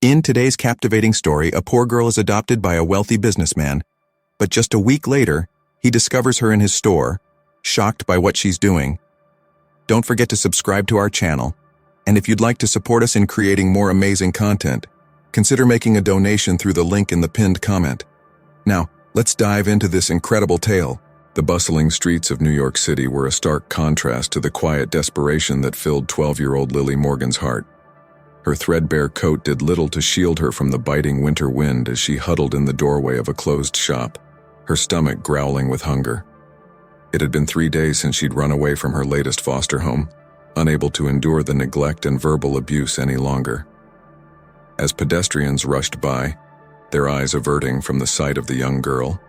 In today's captivating story, a poor girl is adopted by a wealthy businessman, but just a week later, he discovers her in his store, shocked by what she's doing. Don't forget to subscribe to our channel, and if you'd like to support us in creating more amazing content, consider making a donation through the link in the pinned comment. Now, let's dive into this incredible tale. The bustling streets of New York City were a stark contrast to the quiet desperation that filled 12-year-old Lily Morgan's heart. Her threadbare coat did little to shield her from the biting winter wind as she huddled in the doorway of a closed shop, her stomach growling with hunger. It had been 3 days since she'd run away from her latest foster home, unable to endure the neglect and verbal abuse any longer. As pedestrians rushed by, their eyes averting from the sight of the young girl,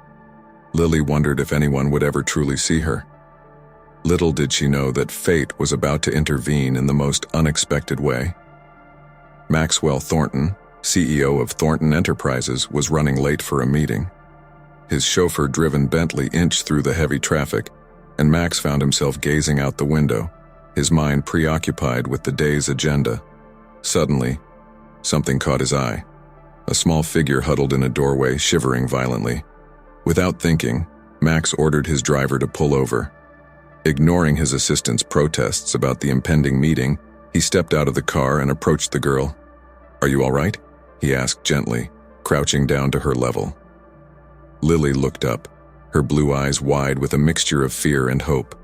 Lily wondered if anyone would ever truly see her. Little did she know that fate was about to intervene in the most unexpected way. Maxwell Thornton, CEO of Thornton Enterprises, was running late for a meeting. His chauffeur-driven Bentley inched through the heavy traffic, and Max found himself gazing out the window, his mind preoccupied with the day's agenda. Suddenly, something caught his eye. A small figure huddled in a doorway, shivering violently. Without thinking, Max ordered his driver to pull over. Ignoring his assistant's protests about the impending meeting, he stepped out of the car and approached the girl. "Are you all right?" he asked gently, crouching down to her level. Lily looked up, her blue eyes wide with a mixture of fear and hope.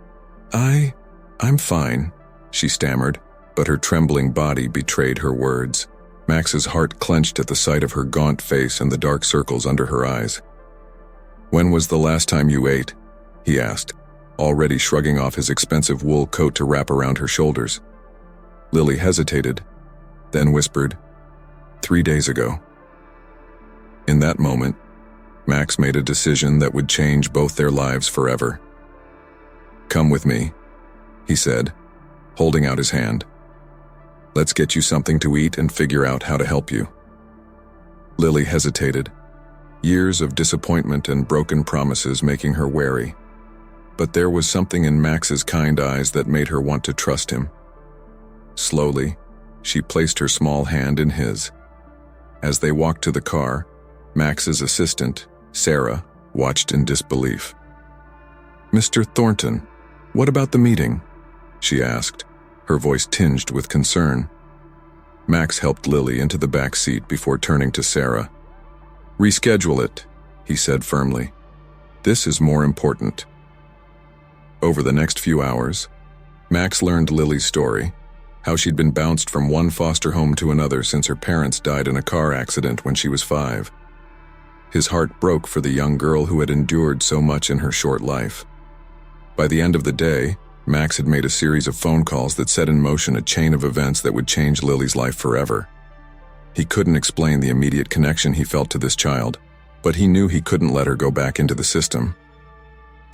I'm fine," she stammered, but her trembling body betrayed her words. Max's heart clenched at the sight of her gaunt face and the dark circles under her eyes. "When was the last time you ate?" he asked, already shrugging off his expensive wool coat to wrap around her shoulders. Lily hesitated, then whispered, 3 days ago. In that moment, Max made a decision that would change both their lives forever. "Come with me," he said, holding out his hand. "Let's get you something to eat and figure out how to help you." Lily hesitated, years of disappointment and broken promises making her wary. But there was something in Max's kind eyes that made her want to trust him. Slowly, she placed her small hand in his. As they walked to the car, Max's assistant, Sarah, watched in disbelief. "Mr. Thornton, what about the meeting?" she asked, her voice tinged with concern. Max helped Lily into the back seat before turning to Sarah. "Reschedule it," he said firmly. "This is more important." Over the next few hours, Max learned Lily's story, how she'd been bounced from one foster home to another since her parents died in a car accident when she was 5. His heart broke for the young girl who had endured so much in her short life. By the end of the day, Max had made a series of phone calls that set in motion a chain of events that would change Lily's life forever. He couldn't explain the immediate connection he felt to this child, but he knew he couldn't let her go back into the system.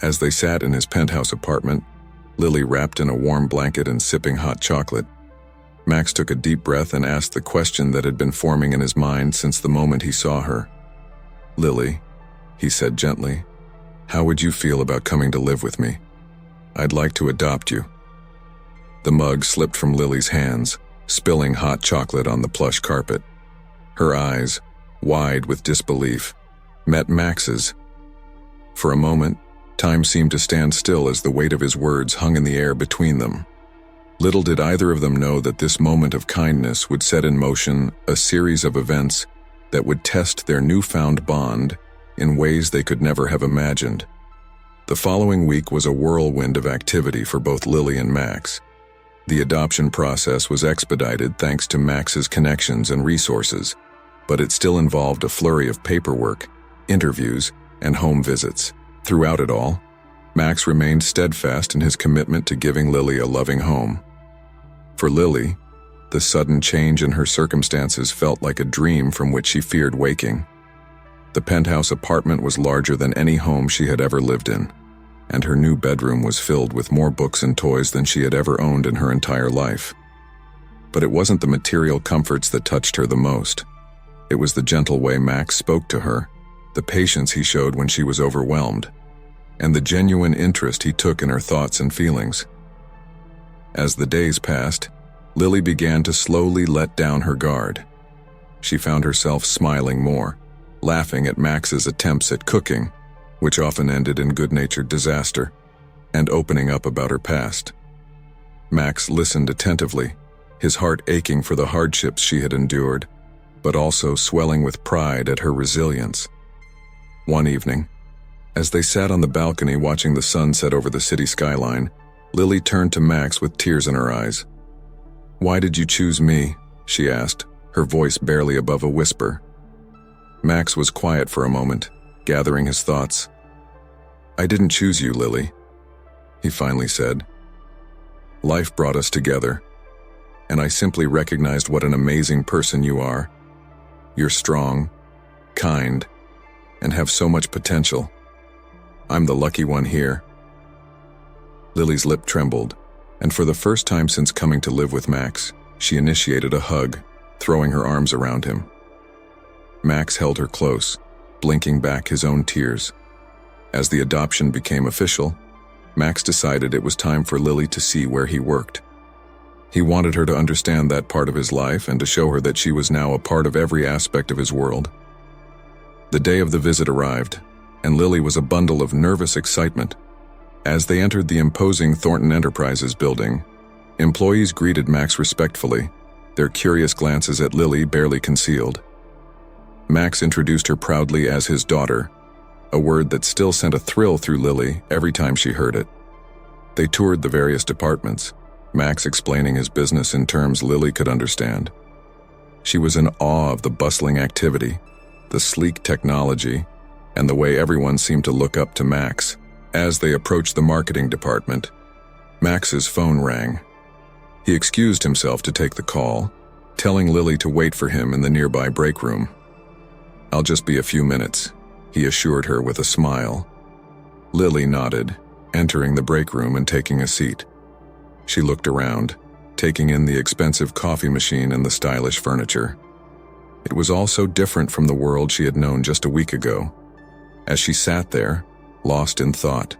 As they sat in his penthouse apartment, Lily wrapped in a warm blanket and sipping hot chocolate, Max took a deep breath and asked the question that had been forming in his mind since the moment he saw her. "Lily," he said gently, "how would you feel about coming to live with me? I'd like to adopt you." The mug slipped from Lily's hands, spilling hot chocolate on the plush carpet. Her eyes, wide with disbelief, met Max's. For a moment, time seemed to stand still as the weight of his words hung in the air between them. Little did either of them know that this moment of kindness would set in motion a series of events that would test their newfound bond in ways they could never have imagined. The following week was a whirlwind of activity for both Lily and Max. The adoption process was expedited thanks to Max's connections and resources, but it still involved a flurry of paperwork, interviews, and home visits. Throughout it all, Max remained steadfast in his commitment to giving Lily a loving home. For Lily, the sudden change in her circumstances felt like a dream from which she feared waking. The penthouse apartment was larger than any home she had ever lived in, and her new bedroom was filled with more books and toys than she had ever owned in her entire life. But it wasn't the material comforts that touched her the most. It was the gentle way Max spoke to her, the patience he showed when she was overwhelmed, and the genuine interest he took in her thoughts and feelings. As the days passed, Lily began to slowly let down her guard. she found herself smiling more, laughing at Max's attempts at cooking, which often ended in good-natured disaster, and opening up about her past. Max listened attentively, his heart aching for the hardships she had endured, but also swelling with pride at her resilience. One evening, as they sat on the balcony watching the sun set over the city skyline, Lily turned to Max with tears in her eyes. "Why did you choose me?" she asked, her voice barely above a whisper. Max was quiet for a moment, gathering his thoughts. "I didn't choose you, Lily," he finally said. "Life brought us together, and I simply recognized what an amazing person you are. You're strong, kind, and have so much potential. I'm the lucky one here." Lily's lip trembled, and for the first time since coming to live with Max, she initiated a hug, throwing her arms around him. Max held her close, blinking back his own tears. As the adoption became official, Max decided it was time for Lily to see where he worked. He wanted her to understand that part of his life and to show her that she was now a part of every aspect of his world. The day of the visit arrived, and Lily was a bundle of nervous excitement. As they entered the imposing Thornton Enterprises building, employees greeted Max respectfully, their curious glances at Lily barely concealed. Max introduced her proudly as his daughter, a word that still sent a thrill through Lily every time she heard it. They toured the various departments, Max explaining his business in terms Lily could understand. She was in awe of the bustling activity, the sleek technology, and the way everyone seemed to look up to Max. As they approached the marketing department, Max's phone rang. He excused himself to take the call, telling Lily to wait for him in the nearby break room. "I'll just be a few minutes," he assured her with a smile. Lily nodded, entering the break room and taking a seat. She looked around, taking in the expensive coffee machine and the stylish furniture. It was all so different from the world she had known just a week ago. As she sat there, lost in thought,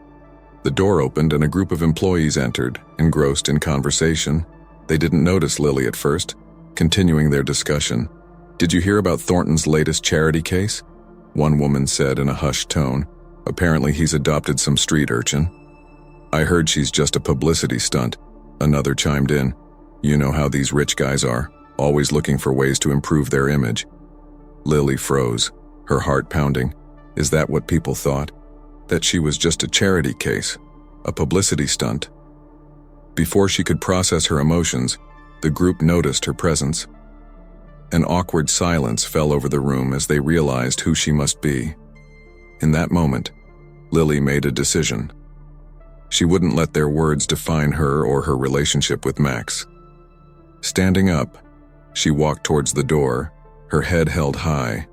the door opened and a group of employees entered, engrossed in conversation. They didn't notice Lily at first, continuing their discussion. "Did you hear about Thornton's latest charity case?" one woman said in a hushed tone. "Apparently he's adopted some street urchin." "I heard she's just a publicity stunt," another chimed in. "You know how these rich guys are, always looking for ways to improve their image." Lily froze, her heart pounding. Is that what people thought? That she was just a charity case, a publicity stunt? Before she could process her emotions, the group noticed her presence. An awkward silence fell over the room as they realized who she must be. In that moment, Lily made a decision. She wouldn't let their words define her or her relationship with Max. Standing up, she walked towards the door, her head held high.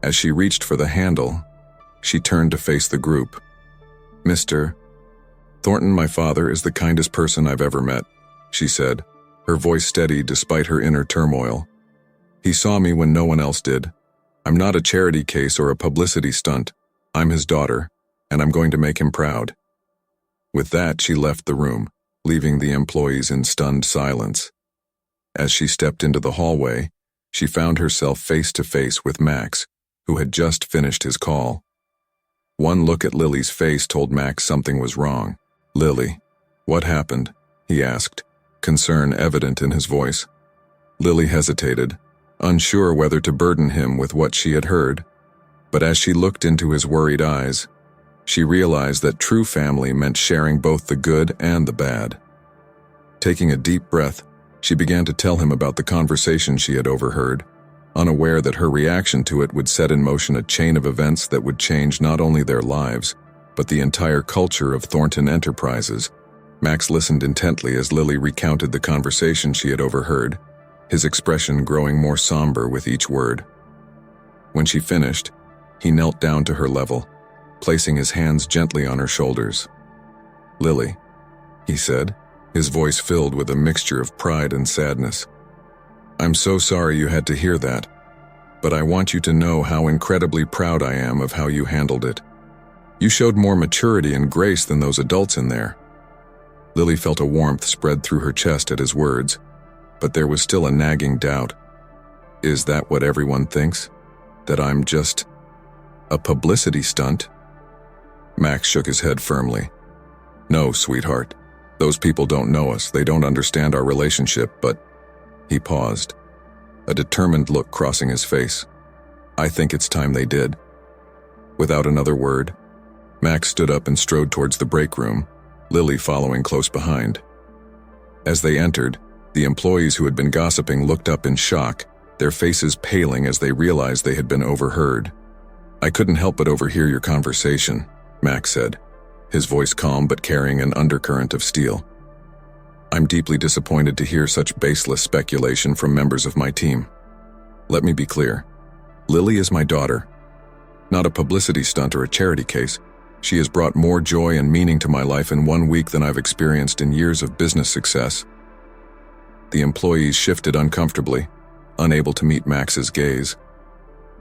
As she reached for the handle, she turned to face the group. "Mr. Thornton, my father is the kindest person I've ever met," she said, her voice steady despite her inner turmoil. "He saw me when no one else did. I'm not a charity case or a publicity stunt. I'm his daughter, and I'm going to make him proud." With that, she left the room, leaving the employees in stunned silence. As she stepped into the hallway, she found herself face to face with Max, who had just finished his call. One look at Lily's face told Max something was wrong. "Lily, what happened?" he asked, concern evident in his voice. Lily hesitated, unsure whether to burden him with what she had heard. But as she looked into his worried eyes, she realized that true family meant sharing both the good and the bad. Taking a deep breath, she began to tell him about the conversation she had overheard, unaware that her reaction to it would set in motion a chain of events that would change not only their lives, but the entire culture of Thornton Enterprises. Max listened intently as Lily recounted the conversation she had overheard, his expression growing more somber with each word. When she finished, he knelt down to her level, placing his hands gently on her shoulders. "Lily," he said, his voice filled with a mixture of pride and sadness. "I'm so sorry you had to hear that, but I want you to know how incredibly proud I am of how you handled it. You showed more maturity and grace than those adults in there." Lily felt a warmth spread through her chest at his words, but there was still a nagging doubt. Is that what everyone thinks? That I'm just a publicity stunt? Max shook his head firmly. No, sweetheart. Those people don't know us. They don't understand our relationship, but... He paused, a determined look crossing his face. I think it's time they did. Without another word, Max stood up and strode towards the break room, Lily following close behind. As they entered, the employees who had been gossiping looked up in shock, their faces paling as they realized they had been overheard. I couldn't help but overhear your conversation, Max said, his voice calm but carrying an undercurrent of steel. I'm deeply disappointed to hear such baseless speculation from members of my team. Let me be clear. Lily is my daughter. Not a publicity stunt or a charity case. She has brought more joy and meaning to my life in 1 week than I've experienced in years of business success. The employees shifted uncomfortably, unable to meet Max's gaze.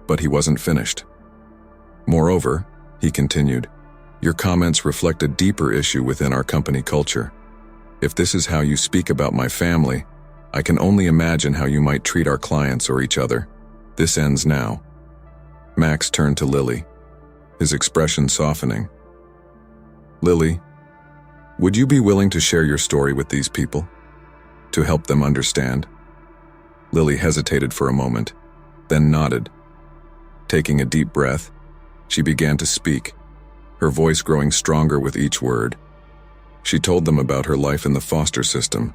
But he wasn't finished. Moreover, he continued, your comments reflect a deeper issue within our company culture. If this is how you speak about my family, I can only imagine how you might treat our clients or each other. This ends now. Max turned to Lily, his expression softening. Lily, would you be willing to share your story with these people? To help them understand? Lily hesitated for a moment, then nodded. Taking a deep breath, she began to speak, her voice growing stronger with each word. She told them about her life in the foster system,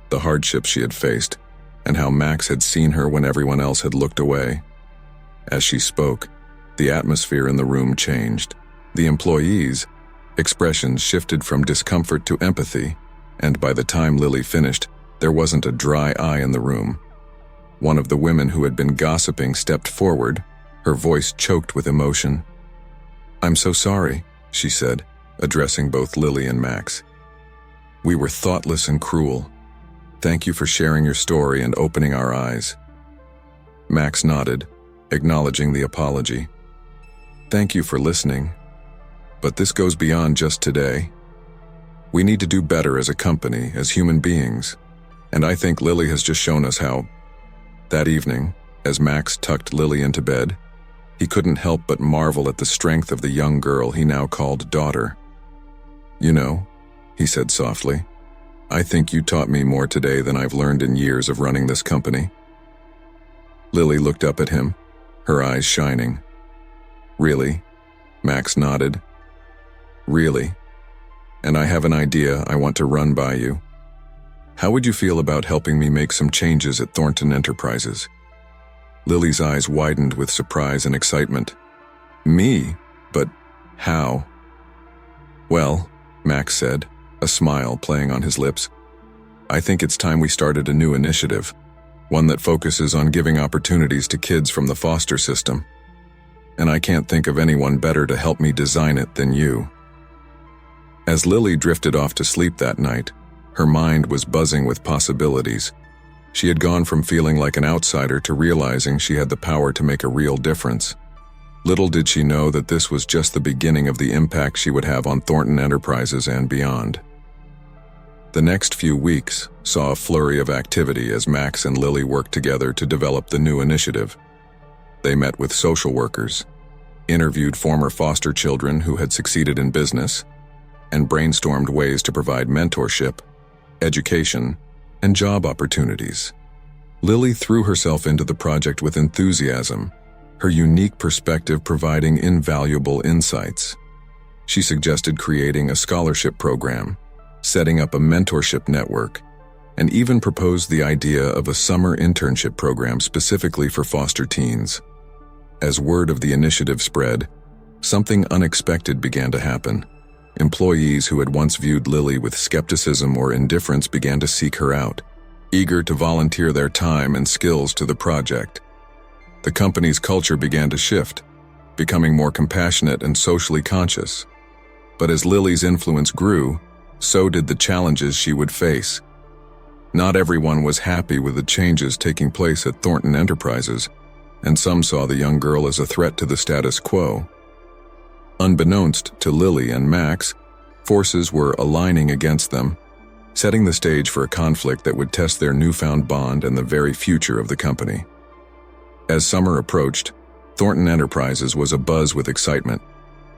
the hardships she had faced, and how Max had seen her when everyone else had looked away. As she spoke, the atmosphere in the room changed. The employees' expressions shifted from discomfort to empathy, and by the time Lily finished, there wasn't a dry eye in the room. One of the women who had been gossiping stepped forward, her voice choked with emotion. I'm so sorry, she said, addressing both Lily and Max. We were thoughtless and cruel. Thank you for sharing your story and opening our eyes. Max nodded, acknowledging the apology. Thank you for listening. But this goes beyond just today. We need to do better as a company, as human beings. And I think Lily has just shown us how. That evening, as Max tucked Lily into bed, he couldn't help but marvel at the strength of the young girl he now called daughter. You know, he said softly, I think you taught me more today than I've learned in years of running this company. Lily looked up at him, her eyes shining. Really? Max nodded. Really? And I have an idea I want to run by you. How would you feel about helping me make some changes at Thornton Enterprises? Lily's eyes widened with surprise and excitement. Me? But how? Well, Max said, a smile playing on his lips. I think it's time we started a new initiative, one that focuses on giving opportunities to kids from the foster system. And I can't think of anyone better to help me design it than you. As Lily drifted off to sleep that night, her mind was buzzing with possibilities. She had gone from feeling like an outsider to realizing she had the power to make a real difference. Little did she know that this was just the beginning of the impact she would have on Thornton Enterprises and beyond. The next few weeks saw a flurry of activity as Max and Lily worked together to develop the new initiative. They met with social workers, interviewed former foster children who had succeeded in business, and brainstormed ways to provide mentorship, education, and job opportunities. Lily threw herself into the project with enthusiasm, her unique perspective providing invaluable insights. She suggested creating a scholarship program, setting up a mentorship network, and even proposed the idea of a summer internship program specifically for foster teens. As word of the initiative spread, something unexpected began to happen. Employees who had once viewed Lily with skepticism or indifference began to seek her out, eager to volunteer their time and skills to the project. The company's culture began to shift, becoming more compassionate and socially conscious. But as Lily's influence grew, so did the challenges she would face. Not everyone was happy with the changes taking place at Thornton Enterprises, and some saw the young girl as a threat to the status quo. Unbeknownst to Lily and Max, forces were aligning against them, setting the stage for a conflict that would test their newfound bond and the very future of the company. As summer approached, Thornton Enterprises was abuzz with excitement.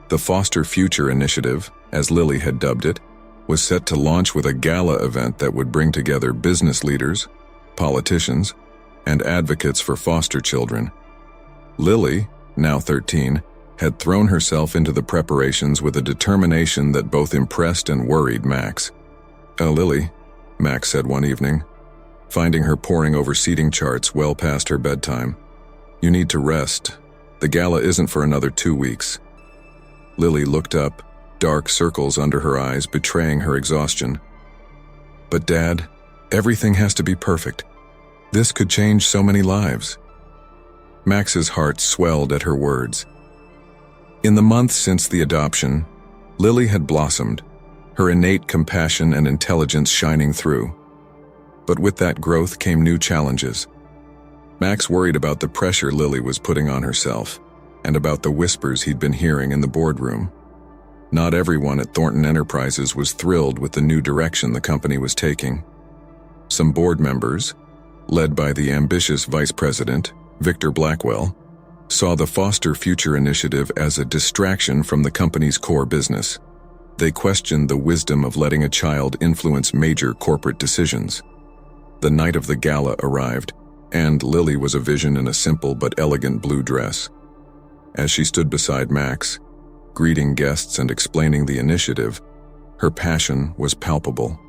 The Foster Future Initiative, as Lily had dubbed it, was set to launch with a gala event that would bring together business leaders, politicians, and advocates for foster children. Lily, now 13, had thrown herself into the preparations with a determination that both impressed and worried Max. Lily," Max said one evening, finding her poring over seating charts well past her bedtime. "You need to rest. The gala isn't for another 2 weeks." Lily looked up, dark circles under her eyes betraying her exhaustion. "But Dad, everything has to be perfect. This could change so many lives." Max's heart swelled at her words. In the months since the adoption, Lily had blossomed, her innate compassion and intelligence shining through. But with that growth came new challenges. Max worried about the pressure Lily was putting on herself, and about the whispers he'd been hearing in the boardroom. Not everyone at Thornton Enterprises was thrilled with the new direction the company was taking. Some board members, led by the ambitious vice president, Victor Blackwell, saw the Foster Future Initiative as a distraction from the company's core business. They questioned the wisdom of letting a child influence major corporate decisions. The night of the gala arrived, and Lily was a vision in a simple but elegant blue dress. As she stood beside Max, greeting guests and explaining the initiative, her passion was palpable.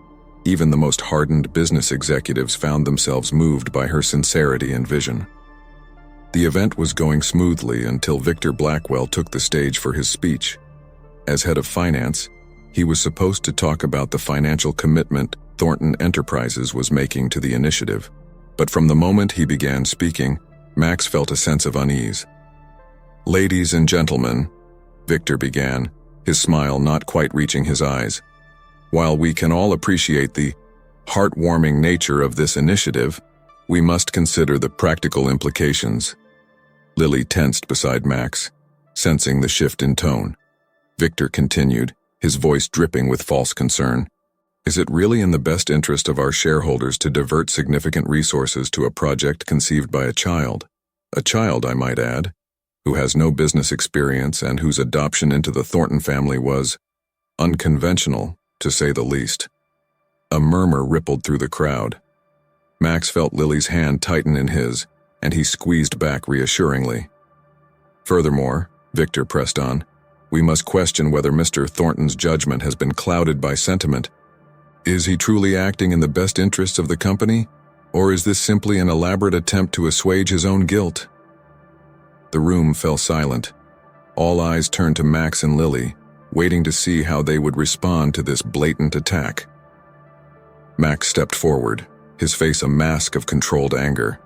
Even the most hardened business executives found themselves moved by her sincerity and vision. The event was going smoothly until Victor Blackwell took the stage for his speech. As head of finance, he was supposed to talk about the financial commitment Thornton Enterprises was making to the initiative. But from the moment he began speaking, Max felt a sense of unease. "Ladies and gentlemen," Victor began, his smile not quite reaching his eyes. "While we can all appreciate the heartwarming nature of this initiative, we must consider the practical implications." Lily tensed beside Max, sensing the shift in tone. Victor continued, his voice dripping with false concern. "Is it really in the best interest of our shareholders to divert significant resources to a project conceived by a child? A child, I might add, who has no business experience and whose adoption into the Thornton family was unconventional, to say the least." A murmur rippled through the crowd. Max felt Lily's hand tighten in his, and he squeezed back reassuringly. "Furthermore," Victor pressed on, "we must question whether Mr. Thornton's judgment has been clouded by sentiment. Is he truly acting in the best interests of the company, or is this simply an elaborate attempt to assuage his own guilt?" The room fell silent. All eyes turned to Max and Lily, waiting to see how they would respond to this blatant attack. Max stepped forward, his face a mask of controlled anger.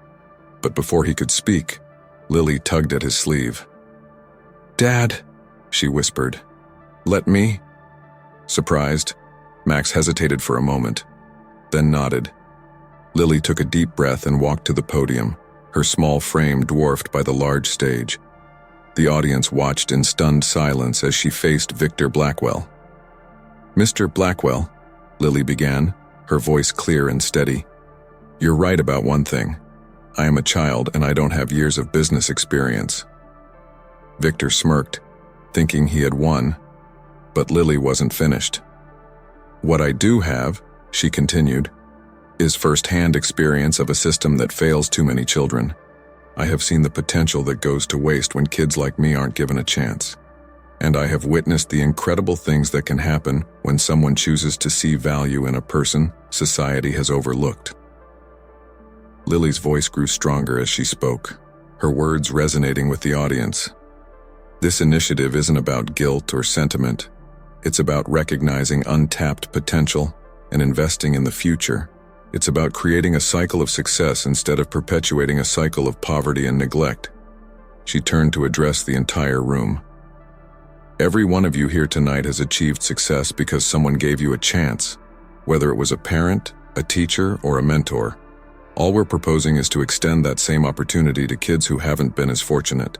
But before he could speak, Lily tugged at his sleeve. "Dad," she whispered. "Let me?" Surprised, Max hesitated for a moment, then nodded. Lily took a deep breath and walked to the podium, her small frame dwarfed by the large stage. The audience watched in stunned silence as she faced Victor Blackwell. "Mr. Blackwell," Lily began, her voice clear and steady, "you're right about one thing. I am a child and I don't have years of business experience." Victor smirked, thinking he had won, but Lily wasn't finished. "What I do have," she continued, "is first-hand experience of a system that fails too many children. I have seen the potential that goes to waste when kids like me aren't given a chance. And I have witnessed the incredible things that can happen when someone chooses to see value in a person society has overlooked." Lily's voice grew stronger as she spoke, her words resonating with the audience. "This initiative isn't about guilt or sentiment. It's about recognizing untapped potential and investing in the future. It's about creating a cycle of success instead of perpetuating a cycle of poverty and neglect." She turned to address the entire room. "Every one of you here tonight has achieved success because someone gave you a chance, whether it was a parent, a teacher, or a mentor. All we're proposing is to extend that same opportunity to kids who haven't been as fortunate."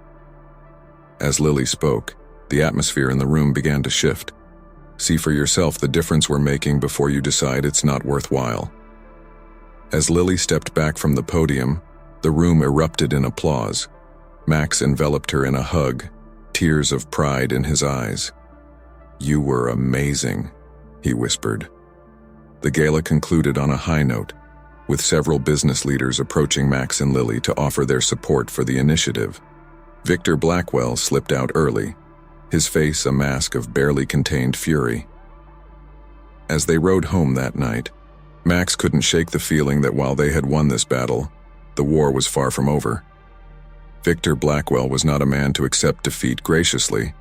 As Lily spoke, the atmosphere in the room began to shift. "See for yourself the difference we're making before you decide it's not worthwhile." As Lily stepped back from the podium, The room erupted in applause. Max enveloped her in a hug, tears of pride in his eyes. "You were amazing," he whispered. The gala concluded on a high note, with several business leaders approaching Max and Lily to offer their support for the initiative. Victor Blackwell slipped out early, his face a mask of barely contained fury. As they rode home that night, Max couldn't shake the feeling that while they had won this battle, the war was far from over. Victor Blackwell was not a man to accept defeat graciously,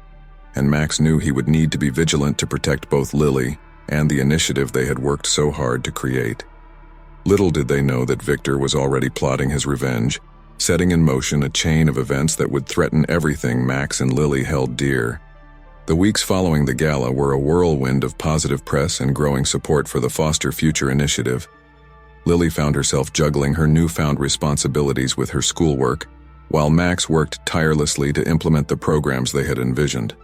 and Max knew he would need to be vigilant to protect both Lily and the initiative they had worked so hard to create. Little did they know that Victor was already plotting his revenge, setting in motion a chain of events that would threaten everything Max and Lily held dear. The weeks following the gala were a whirlwind of positive press and growing support for the Foster Future initiative. Lily found herself juggling her newfound responsibilities with her schoolwork, while Max worked tirelessly to implement the programs they had envisioned.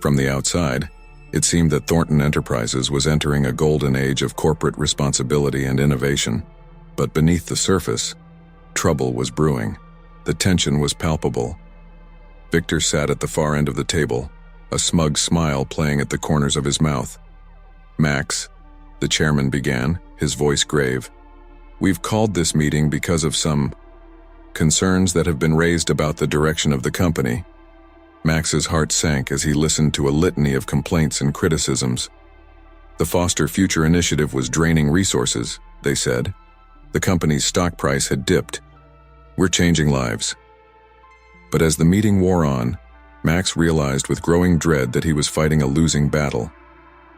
From the outside, it seemed that Thornton Enterprises was entering a golden age of corporate responsibility and innovation. But beneath the surface, trouble was brewing. The tension was palpable. Victor sat at the far end of the table, a smug smile playing at the corners of his mouth. "Max," the chairman began, his voice grave, "we've called this meeting because of some concerns that have been raised about the direction of the company." Max's heart sank as he listened to a litany of complaints and criticisms. The Foster Future initiative was draining resources, they said. The company's stock price had dipped. "We're changing lives." But as the meeting wore on, Max realized with growing dread that he was fighting a losing battle.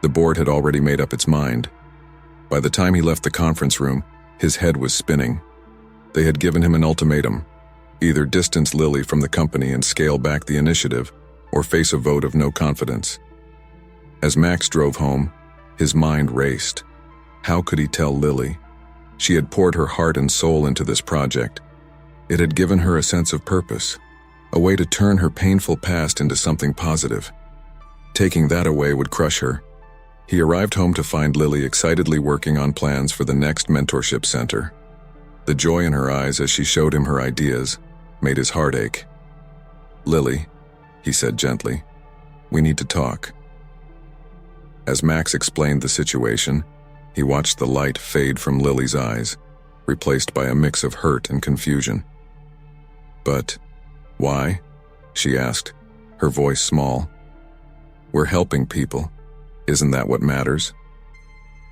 The board had already made up its mind. By the time he left the conference room, his head was spinning. They had given him an ultimatum: either distance Lily from the company and scale back the initiative, or face a vote of no confidence. As Max drove home, his mind raced. How could he tell Lily? She had poured her heart and soul into this project. It had given her a sense of purpose, a way to turn her painful past into something positive. Taking that away would crush her. He arrived home to find Lily excitedly working on plans for the next mentorship center. The joy in her eyes as she showed him her ideas made his heart ache. "Lily," he said gently, "we need to talk." As Max explained the situation, he watched the light fade from Lily's eyes, replaced by a mix of hurt and confusion. "But why?" she asked, her voice small. "We're helping people. Isn't that what matters?"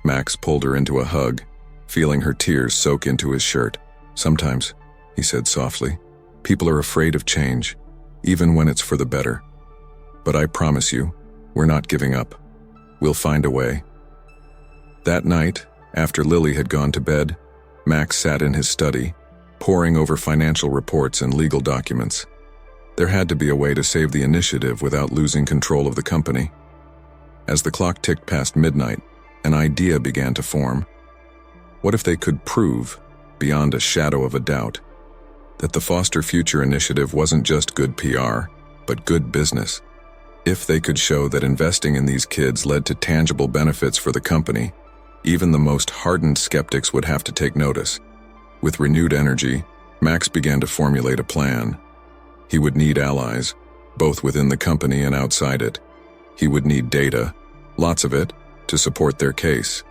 Max pulled her into a hug, feeling her tears soak into his shirt. "Sometimes," he said softly, "people are afraid of change, even when it's for the better. But I promise you, we're not giving up. We'll find a way." That night, after Lily had gone to bed, Max sat in his study, poring over financial reports and legal documents. There had to be a way to save the initiative without losing control of the company. As the clock ticked past midnight, an idea began to form. What if they could prove, beyond a shadow of a doubt, that the Foster Future initiative wasn't just good PR, but good business? If they could show that investing in these kids led to tangible benefits for the company, even the most hardened skeptics would have to take notice. With renewed energy, Max began to formulate a plan. He would need allies, both within the company and outside it. He would need data, lots of it, to support their case.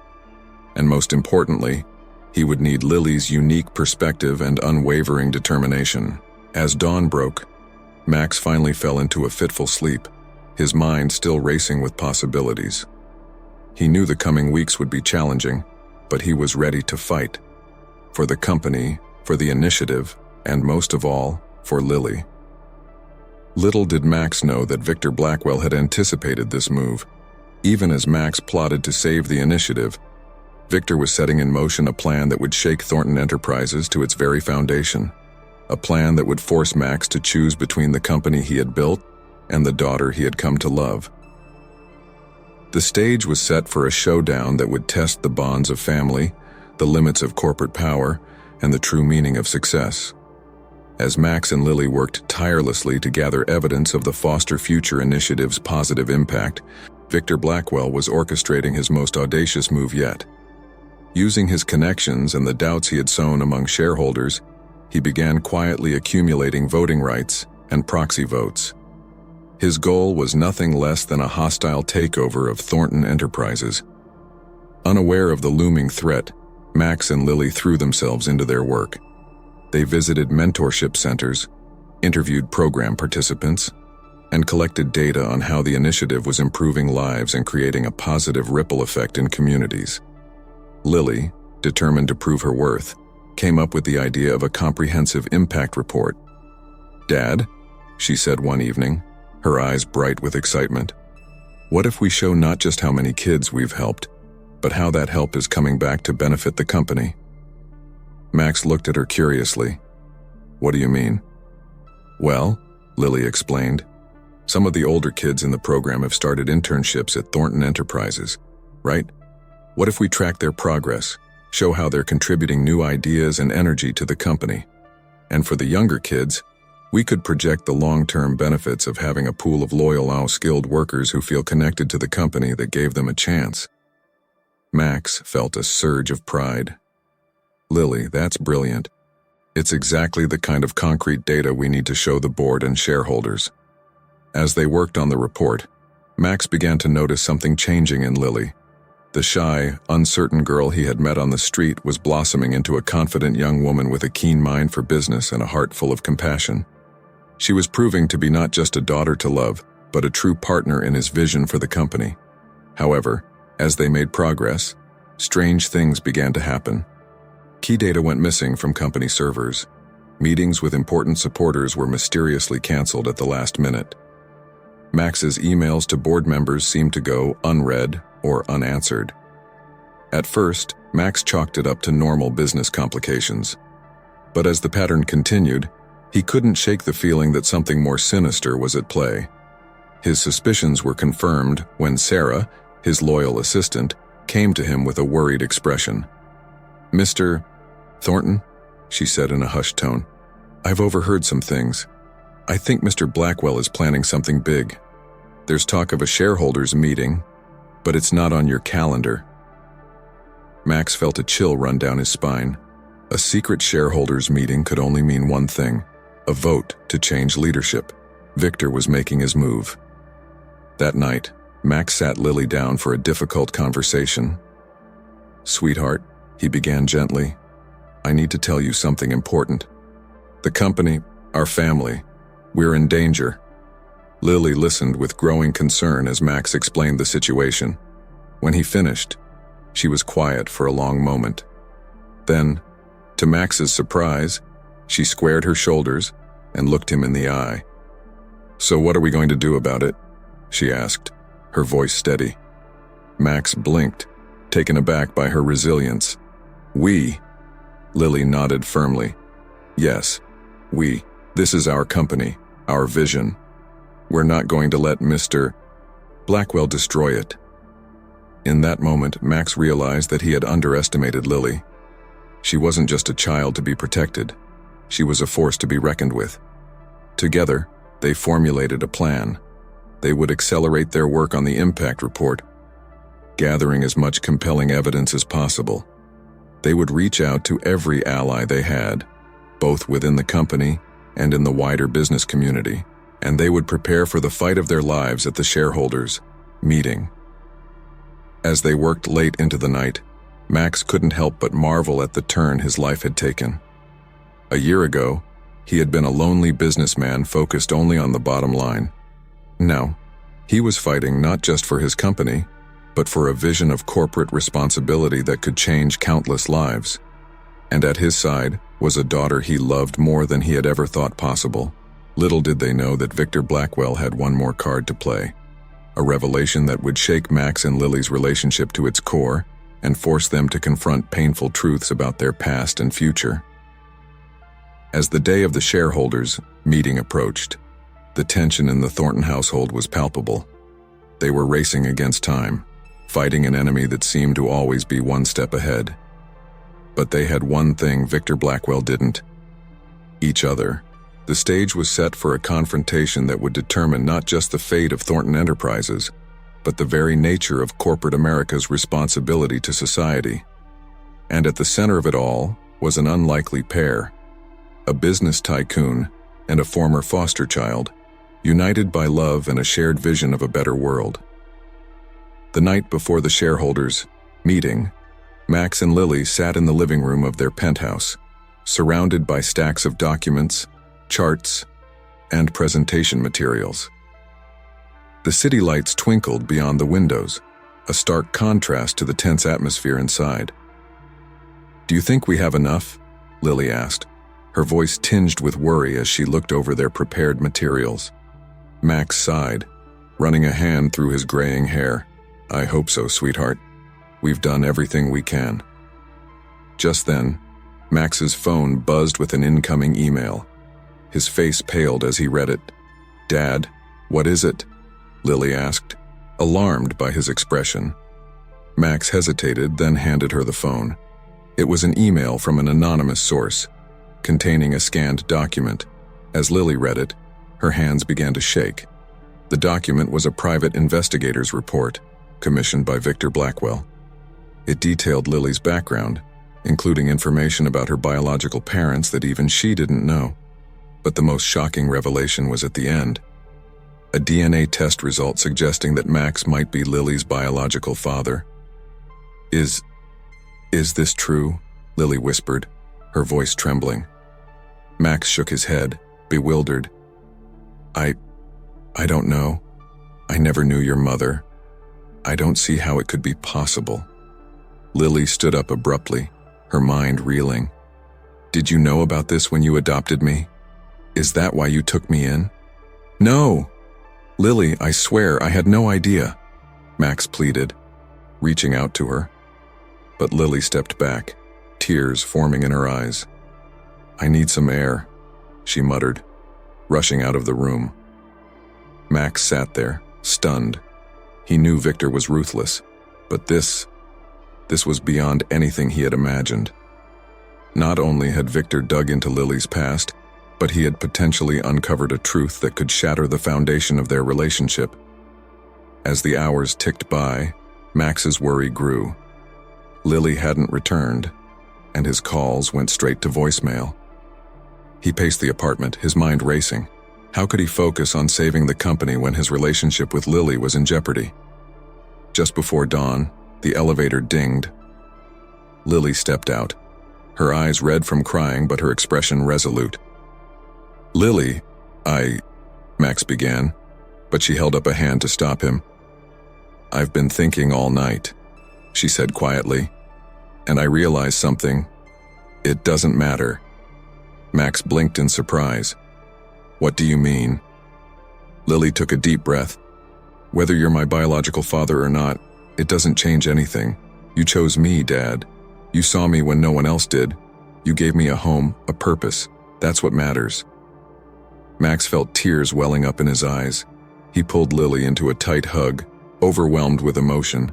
And most importantly, he would need Lily's unique perspective and unwavering determination. As dawn broke, Max finally fell into a fitful sleep, his mind still racing with possibilities. He knew the coming weeks would be challenging, but he was ready to fight. For the company, for the initiative, and most of all, for Lily. Little did Max know that Victor Blackwell had anticipated this move. Even as Max plotted to save the initiative, Victor was setting in motion a plan that would shake Thornton Enterprises to its very foundation. A plan that would force Max to choose between the company he had built and the daughter he had come to love. The stage was set for a showdown that would test the bonds of family, the limits of corporate power, and the true meaning of success. As Max and Lily worked tirelessly to gather evidence of the Foster Future initiative's positive impact, Victor Blackwell was orchestrating his most audacious move yet. Using his connections and the doubts he had sown among shareholders, he began quietly accumulating voting rights and proxy votes. His goal was nothing less than a hostile takeover of Thornton Enterprises. Unaware of the looming threat, Max and Lily threw themselves into their work. They visited mentorship centers, interviewed program participants, and collected data on how the initiative was improving lives and creating a positive ripple effect in communities. Lily, determined to prove her worth, came up with the idea of a comprehensive impact report. "Dad," she said one evening, her eyes bright with excitement, "what if we show not just how many kids we've helped, but how that help is coming back to benefit the company?" Max looked at her curiously. "What do you mean?" "Well," Lily explained, "some of the older kids in the program have started internships at Thornton Enterprises, right? What if we track their progress, show how they're contributing new ideas and energy to the company? And for the younger kids, we could project the long-term benefits of having a pool of loyal, skilled workers who feel connected to the company that gave them a chance." Max felt a surge of pride. "Lily, that's brilliant. It's exactly the kind of concrete data we need to show the board and shareholders." As they worked on the report, Max began to notice something changing in Lily. The shy, uncertain girl he had met on the street was blossoming into a confident young woman with a keen mind for business and a heart full of compassion. She was proving to be not just a daughter to love, but a true partner in his vision for the company. However, as they made progress, strange things began to happen. Key data went missing from company servers. Meetings with important supporters were mysteriously canceled at the last minute. Max's emails to board members seemed to go unread or unanswered. At first, Max chalked it up to normal business complications. But as the pattern continued, he couldn't shake the feeling that something more sinister was at play. His suspicions were confirmed when Sarah, his loyal assistant, came to him with a worried expression. "Mr. Thornton," she said in a hushed tone, "I've overheard some things. I think Mr. Blackwell is planning something big. There's talk of a shareholders meeting, but it's not on your calendar." Max felt a chill run down his spine. A secret shareholders meeting could only mean one thing: a vote to change leadership. Victor was making his move. That night, Max sat Lily down for a difficult conversation. "Sweetheart," he began gently, "I need to tell you something important. The company, our family, we're in danger." Lily listened with growing concern as Max explained the situation. When he finished, she was quiet for a long moment. Then, to Max's surprise, she squared her shoulders and looked him in the eye. "So what are we going to do about it?" she asked, her voice steady. Max blinked, taken aback by her resilience. "We?" Lily nodded firmly. "Yes, we. This is our company, our vision. We're not going to let Mr. Blackwell destroy it." In that moment, Max realized that he had underestimated Lily. She wasn't just a child to be protected. She was a force to be reckoned with. Together, they formulated a plan. They would accelerate their work on the impact report, gathering as much compelling evidence as possible. They would reach out to every ally they had, both within the company and in the wider business community, and they would prepare for the fight of their lives at the shareholders' meeting. As they worked late into the night, Max couldn't help but marvel at the turn his life had taken. A year ago, he had been a lonely businessman focused only on the bottom line. Now, he was fighting not just for his company, but for a vision of corporate responsibility that could change countless lives. And at his side was a daughter he loved more than he had ever thought possible. Little did they know that Victor Blackwell had one more card to play, a revelation that would shake Max and Lily's relationship to its core and force them to confront painful truths about their past and future. As the day of the shareholders' meeting approached, the tension in the Thornton household was palpable. They were racing against time, fighting an enemy that seemed to always be one step ahead. But they had one thing Victor Blackwell didn't: each other. The stage was set for a confrontation that would determine not just the fate of Thornton Enterprises, but the very nature of corporate America's responsibility to society. And at the center of it all was an unlikely pair: a business tycoon, and a former foster child, united by love and a shared vision of a better world. The night before the shareholders' meeting, Max and Lily sat in the living room of their penthouse, surrounded by stacks of documents, charts, and presentation materials. The city lights twinkled beyond the windows, a stark contrast to the tense atmosphere inside. "Do you think we have enough?" Lily asked, her voice tinged with worry as she looked over their prepared materials. Max sighed, running a hand through his graying hair. "I hope so, sweetheart. We've done everything we can." Just then, Max's phone buzzed with an incoming email. His face paled as he read it. "Dad, what is it?" Lily asked, alarmed by his expression. Max hesitated, then handed her the phone. It was an email from an anonymous source, containing a scanned document. As Lily read it, her hands began to shake. The document was a private investigator's report, commissioned by Victor Blackwell. It detailed Lily's background, including information about her biological parents that even she didn't know. But the most shocking revelation was at the end. A DNA test result suggesting that Max might be Lily's biological father. Is this true?" Lily whispered, her voice trembling. Max shook his head, bewildered. I don't know. I never knew your mother. I don't see how it could be possible." Lily stood up abruptly, her mind reeling. "Did you know about this when you adopted me? Is that why you took me in?" "No! Lily, I swear I had no idea," Max pleaded, reaching out to her. But Lily stepped back, tears forming in her eyes. "I need some air," she muttered, rushing out of the room. Max sat there, stunned. He knew Victor was ruthless, but this was beyond anything he had imagined. Not only had Victor dug into Lily's past, but he had potentially uncovered a truth that could shatter the foundation of their relationship. As the hours ticked by, Max's worry grew. Lily hadn't returned, and his calls went straight to voicemail. He paced the apartment, his mind racing. How could he focus on saving the company when his relationship with Lily was in jeopardy? Just before dawn, the elevator dinged. Lily stepped out, her eyes red from crying but her expression resolute. "Lily, Max began, but she held up a hand to stop him. "I've been thinking all night," she said quietly, "and I realized something. It doesn't matter." Max blinked in surprise. "What do you mean?" Lily took a deep breath. "Whether you're my biological father or not, it doesn't change anything. You chose me, Dad. You saw me when no one else did. You gave me a home, a purpose. That's what matters." Max felt tears welling up in his eyes. He pulled Lily into a tight hug, overwhelmed with emotion.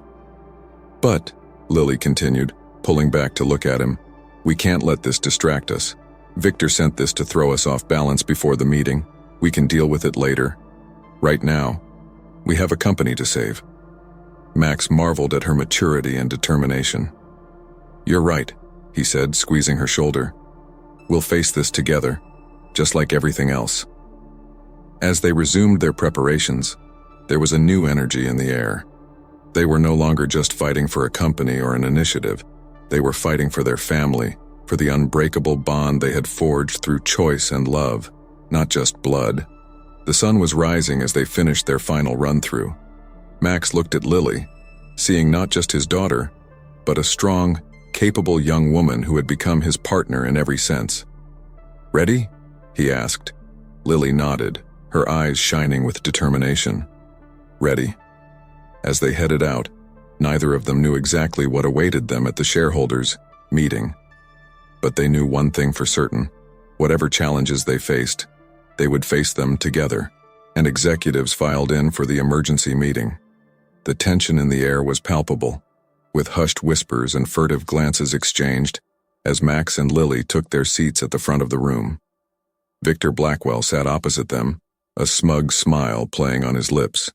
"But," Lily continued, pulling back to look at him, "we can't let this distract us. Victor sent this to throw us off balance before the meeting. We can deal with it later. Right now, we have a company to save." Max marveled at her maturity and determination. "You're right," he said, squeezing her shoulder. "We'll face this together, just like everything else." As they resumed their preparations, there was a new energy in the air. They were no longer just fighting for a company or an initiative. They were fighting for their family, for the unbreakable bond they had forged through choice and love, not just blood. The sun was rising as they finished their final run-through. Max looked at Lily, seeing not just his daughter, but a strong, capable young woman who had become his partner in every sense. "Ready?" he asked. Lily nodded, her eyes shining with determination. "Ready." As they headed out, neither of them knew exactly what awaited them at the shareholders' meeting. But they knew one thing for certain: whatever challenges they faced, they would face them together. And executives filed in for the emergency meeting. The tension in the air was palpable, with hushed whispers and furtive glances exchanged as Max and Lily took their seats at the front of the room. Victor Blackwell sat opposite them, a smug smile playing on his lips.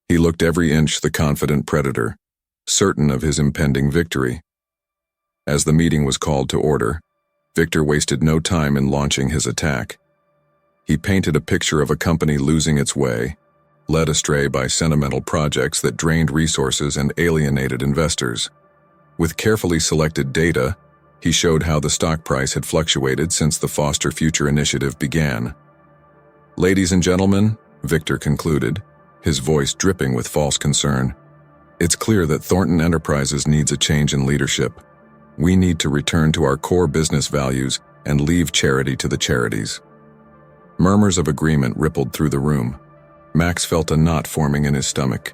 He looked every inch the confident predator, certain of his impending victory. As the meeting was called to order, Victor wasted no time in launching his attack. He painted a picture of a company losing its way, led astray by sentimental projects that drained resources and alienated investors. With carefully selected data, he showed how the stock price had fluctuated since the Foster Future initiative began. "Ladies and gentlemen," Victor concluded, his voice dripping with false concern, "it's clear that Thornton Enterprises needs a change in leadership. We need to return to our core business values and leave charity to the charities." Murmurs of agreement rippled through the room. Max felt a knot forming in his stomach.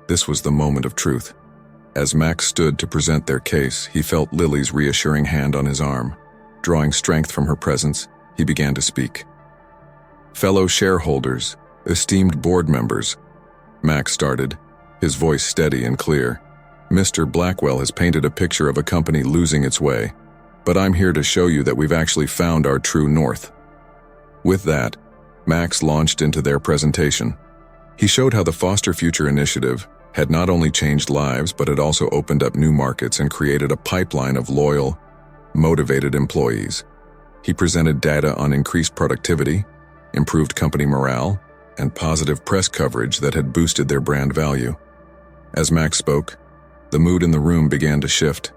This was the moment of truth. As Max stood to present their case, he felt Lily's reassuring hand on his arm. Drawing strength from her presence, he began to speak. "Fellow shareholders, esteemed board members," Max started, his voice steady and clear. "Mr. Blackwell has painted a picture of a company losing its way, but I'm here to show you that we've actually found our true north." With that, Max launched into their presentation. He showed how the Foster Future initiative had not only changed lives, but had also opened up new markets and created a pipeline of loyal, motivated employees. He presented data on increased productivity, improved company morale, and positive press coverage that had boosted their brand value. As Max spoke, the mood in the room began to shift.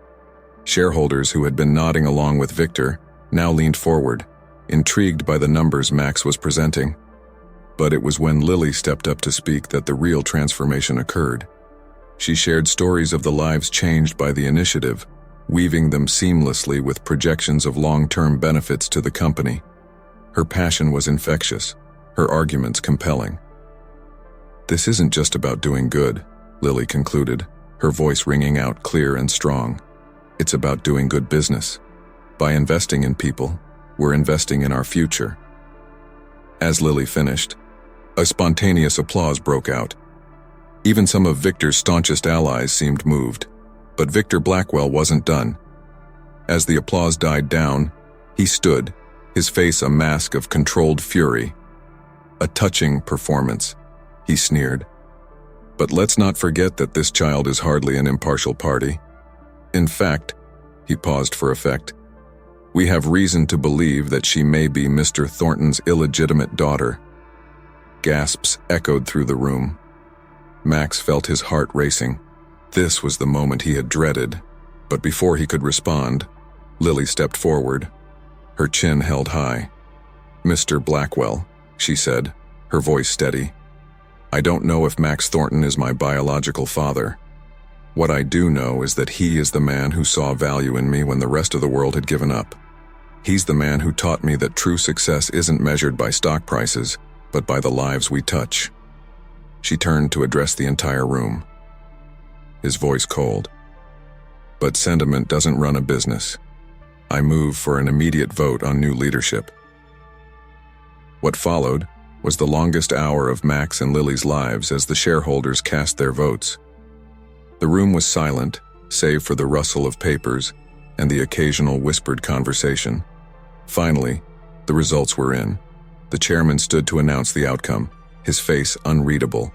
Shareholders who had been nodding along with Victor now leaned forward, intrigued by the numbers Max was presenting. But it was when Lily stepped up to speak that the real transformation occurred. She shared stories of the lives changed by the initiative, weaving them seamlessly with projections of long-term benefits to the company. Her passion was infectious, her arguments compelling. "This isn't just about doing good," Lily concluded, her voice ringing out clear and strong. "It's about doing good business. By investing in people, we're investing in our future." As Lily finished, a spontaneous applause broke out. Even some of Victor's staunchest allies seemed moved, but Victor Blackwell wasn't done. As the applause died down, he stood, his face a mask of controlled fury. "A touching performance," he sneered. "But let's not forget that this child is hardly an impartial party. In fact," he paused for effect, "we have reason to believe that she may be Mr. Thornton's illegitimate daughter." Gasps echoed through the room. Max felt his heart racing. This was the moment he had dreaded, but before he could respond, Lily stepped forward, her chin held high. "Mr. Blackwell," she said, her voice steady, "I don't know if Max Thornton is my biological father. What I do know is that he is the man who saw value in me when the rest of the world had given up. He's the man who taught me that true success isn't measured by stock prices, but by the lives we touch." She turned to address the entire room, his voice cold. "But sentiment doesn't run a business. I move for an immediate vote on new leadership." What followed was the longest hour of Max and Lily's lives as the shareholders cast their votes. The room was silent, save for the rustle of papers and the occasional whispered conversation. Finally, the results were in. The chairman stood to announce the outcome, his face unreadable.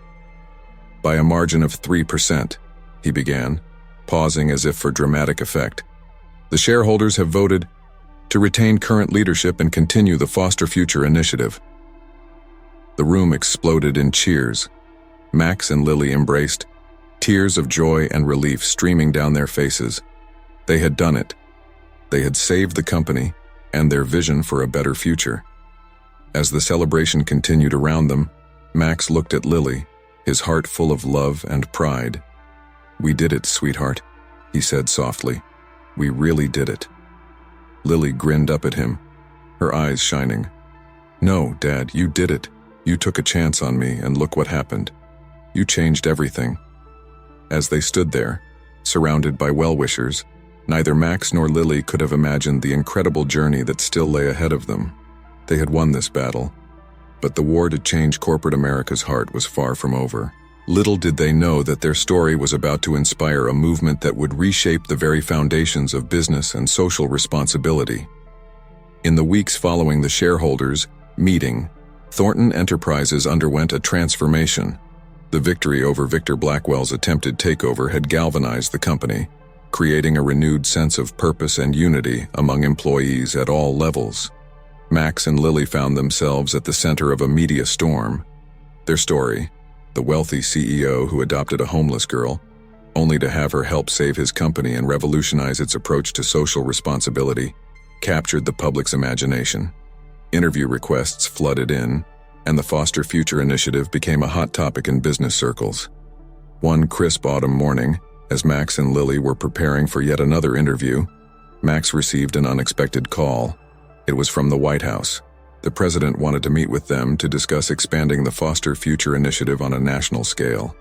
"By a margin of 3%, he began, pausing as if for dramatic effect. "The shareholders have voted to retain current leadership and continue the Foster Future initiative." The room exploded in cheers. Max and Lily embraced, tears of joy and relief streaming down their faces. They had done it. They had saved the company and their vision for a better future. As the celebration continued around them, Max looked at Lily, his heart full of love and pride. "We did it, sweetheart," he said softly. "We really did it." Lily grinned up at him, her eyes shining. "No, Dad, you did it. You took a chance on me, and look what happened. You changed everything." As they stood there, surrounded by well-wishers, neither Max nor Lily could have imagined the incredible journey that still lay ahead of them. They had won this battle, but the war to change corporate America's heart was far from over. Little did they know that their story was about to inspire a movement that would reshape the very foundations of business and social responsibility. In the weeks following the shareholders' meeting, Thornton Enterprises underwent a transformation. The victory over Victor Blackwell's attempted takeover had galvanized the company, creating a renewed sense of purpose and unity among employees at all levels. Max and Lily found themselves at the center of a media storm. Their story, the wealthy CEO who adopted a homeless girl, only to have her help save his company and revolutionize its approach to social responsibility, captured the public's imagination. Interview requests flooded in, and the Foster Future initiative became a hot topic in business circles. One crisp autumn morning, as Max and Lily were preparing for yet another interview, Max received an unexpected call. It was from the White House. The president wanted to meet with them to discuss expanding the Foster Future initiative on a national scale.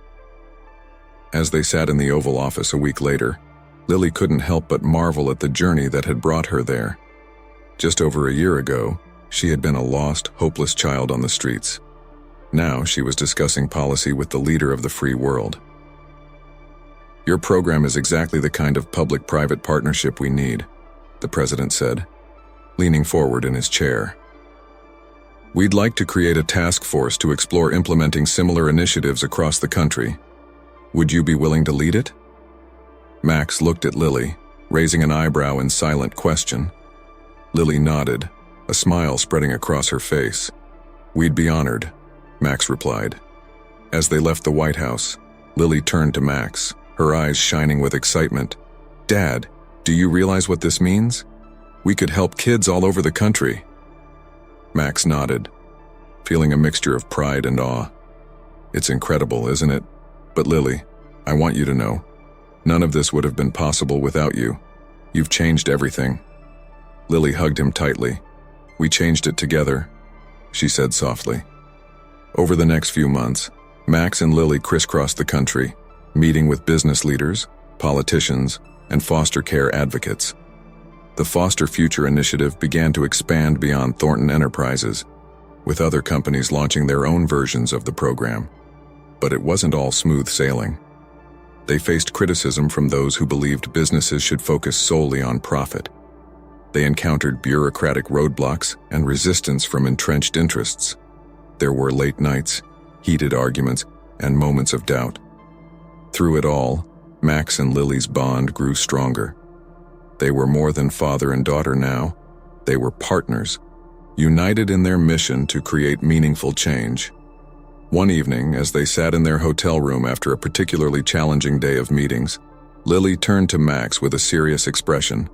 As they sat in the Oval Office a week later, Lily couldn't help but marvel at the journey that had brought her there. Just over a year ago, she had been a lost, hopeless child on the streets. Now she was discussing policy with the leader of the free world. "Your program is exactly the kind of public-private partnership we need," the president said, leaning forward in his chair. "We'd like to create a task force to explore implementing similar initiatives across the country. Would you be willing to lead it?" Max looked at Lily, raising an eyebrow in silent question. Lily nodded, a smile spreading across her face. "We'd be honored," Max replied. As they left the White House, Lily turned to Max, her eyes shining with excitement. "Dad, do you realize what this means? We could help kids all over the country." Max nodded, feeling a mixture of pride and awe. "It's incredible, isn't it? But Lily, I want you to know, none of this would have been possible without you. You've changed everything." Lily hugged him tightly. "We changed it together," she said softly. Over the next few months, Max and Lily crisscrossed the country, meeting with business leaders, politicians, and foster care advocates. The Foster Future initiative began to expand beyond Thornton Enterprises, with other companies launching their own versions of the program. But it wasn't all smooth sailing. They faced criticism from those who believed businesses should focus solely on profit. They encountered bureaucratic roadblocks and resistance from entrenched interests. There were late nights, heated arguments, and moments of doubt. Through it all, Max and Lily's bond grew stronger. They were more than father and daughter now. They were partners, united in their mission to create meaningful change. One evening, as they sat in their hotel room after a particularly challenging day of meetings, Lily turned to Max with a serious expression.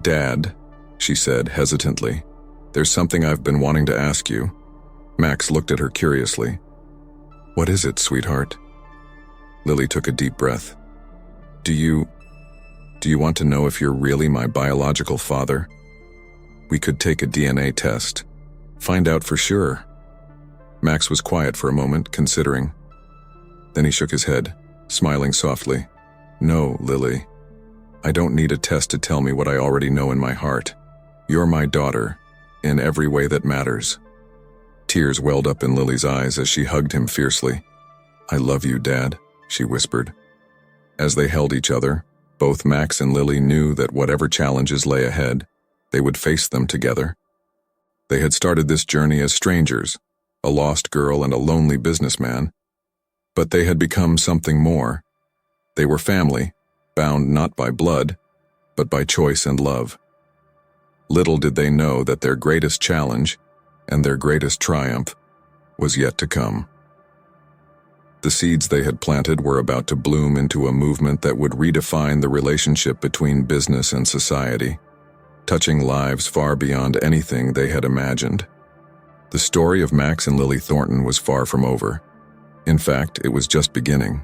"Dad," she said hesitantly, "there's something I've been wanting to ask you." Max looked at her curiously. "What is it, sweetheart?" Lily took a deep breath. Do you want to know if you're really my biological father? We could take a DNA test. Find out for sure." Max was quiet for a moment, considering. Then he shook his head, smiling softly. "No, Lily. I don't need a test to tell me what I already know in my heart. You're my daughter, in every way that matters." Tears welled up in Lily's eyes as she hugged him fiercely. "I love you, Dad," she whispered. As they held each other, both Max and Lily knew that whatever challenges lay ahead, they would face them together. They had started this journey as strangers, a lost girl and a lonely businessman, but they had become something more. They were family, bound not by blood, but by choice and love. Little did they know that their greatest challenge, and their greatest triumph, was yet to come. The seeds they had planted were about to bloom into a movement that would redefine the relationship between business and society, touching lives far beyond anything they had imagined. The story of Max and Lily Thornton was far from over. In fact, it was just beginning.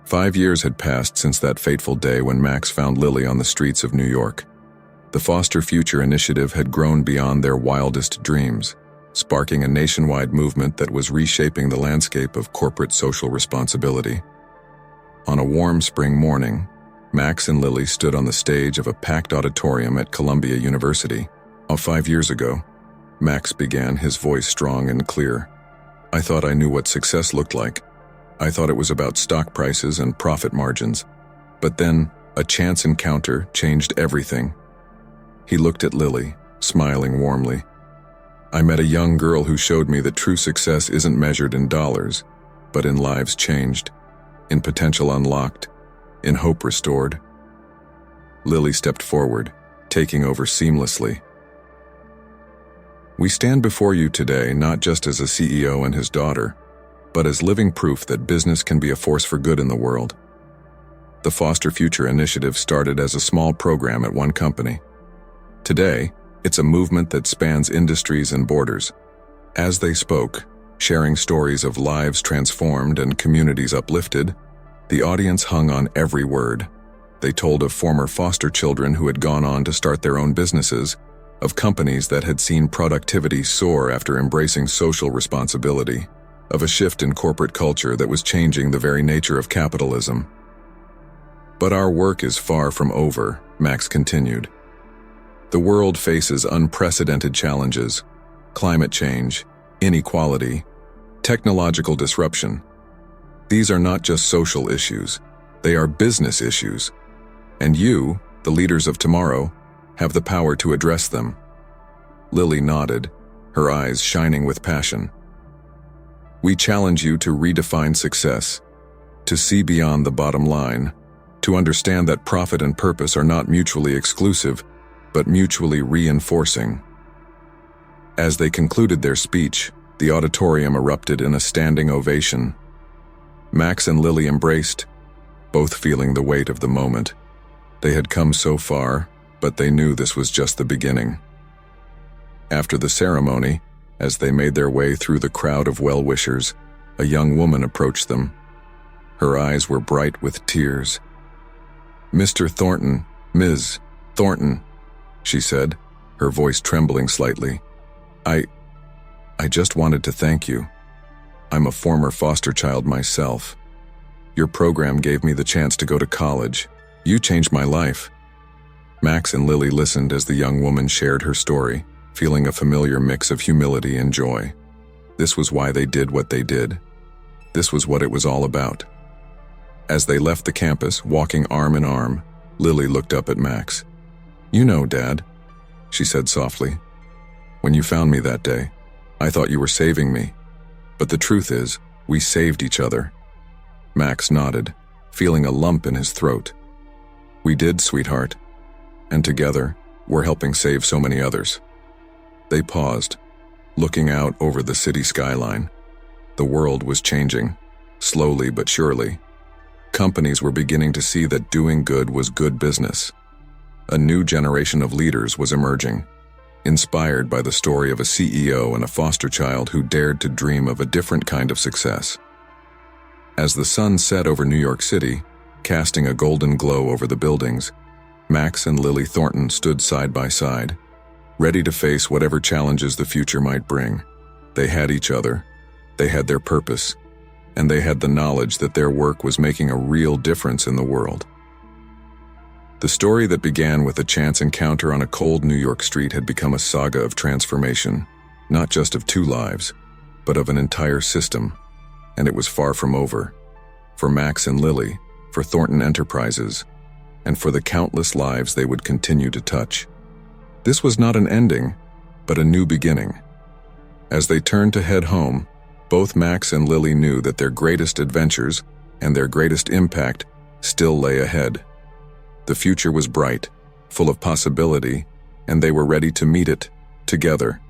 5 years had passed since that fateful day when Max found Lily on the streets of New York. The Foster Future initiative had grown beyond their wildest dreams, sparking a nationwide movement that was reshaping the landscape of corporate social responsibility. On a warm spring morning, Max and Lily stood on the stage of a packed auditorium at Columbia University. 5 years ago, Max began, his voice strong and clear. "I thought I knew what success looked like. I thought it was about stock prices and profit margins. But then, a chance encounter changed everything." He looked at Lily, smiling warmly. "I met a young girl who showed me that true success isn't measured in dollars, but in lives changed, in potential unlocked, in hope restored." Lily stepped forward, taking over seamlessly. We stand before you today not just as a CEO and his daughter, but as living proof that business can be a force for good in the world. The Foster Future initiative started as a small program at one company. Today, it's a movement that spans industries and borders. As they spoke, sharing stories of lives transformed and communities uplifted, the audience hung on every word. They told of former foster children who had gone on to start their own businesses, of companies that had seen productivity soar after embracing social responsibility, of a shift in corporate culture that was changing the very nature of capitalism. But our work is far from over, Max continued. The world faces unprecedented challenges: climate change, inequality, technological disruption. These are not just social issues, they are business issues. And you, the leaders of tomorrow, have the power to address them. Lily nodded, her eyes shining with passion. We challenge you to redefine success, to see beyond the bottom line, to understand that profit and purpose are not mutually exclusive, but mutually reinforcing. As they concluded their speech, the auditorium erupted in a standing ovation. Max and Lily embraced, both feeling the weight of the moment. They had come so far, but they knew this was just the beginning. After the ceremony, as they made their way through the crowd of well-wishers, a young woman approached them. Her eyes were bright with tears. "Mr. Thornton, Ms. Thornton," she said, her voice trembling slightly. I just wanted to thank you. I'm a former foster child myself. Your program gave me the chance to go to college. You changed my life." Max and Lily listened as the young woman shared her story, feeling a familiar mix of humility and joy. This was why they did what they did. This was what it was all about. As they left the campus, walking arm in arm, Lily looked up at Max. "You know, Dad," she said softly, "when you found me that day, I thought you were saving me. But the truth is, we saved each other." Max nodded, feeling a lump in his throat. "We did, sweetheart. And together, we're helping save so many others." They paused, looking out over the city skyline. The world was changing, slowly but surely. Companies were beginning to see that doing good was good business. A new generation of leaders was emerging, inspired by the story of a CEO and a foster child who dared to dream of a different kind of success. As the sun set over New York City, casting a golden glow over the buildings, Max and Lily Thornton stood side by side, ready to face whatever challenges the future might bring. They had each other, they had their purpose, and they had the knowledge that their work was making a real difference in the world. The story that began with a chance encounter on a cold New York street had become a saga of transformation, not just of two lives, but of an entire system. And it was far from over. For Max and Lily, for Thornton Enterprises, and for the countless lives they would continue to touch. This was not an ending, but a new beginning. As they turned to head home, both Max and Lily knew that their greatest adventures and their greatest impact still lay ahead. The future was bright, full of possibility, and they were ready to meet it, together.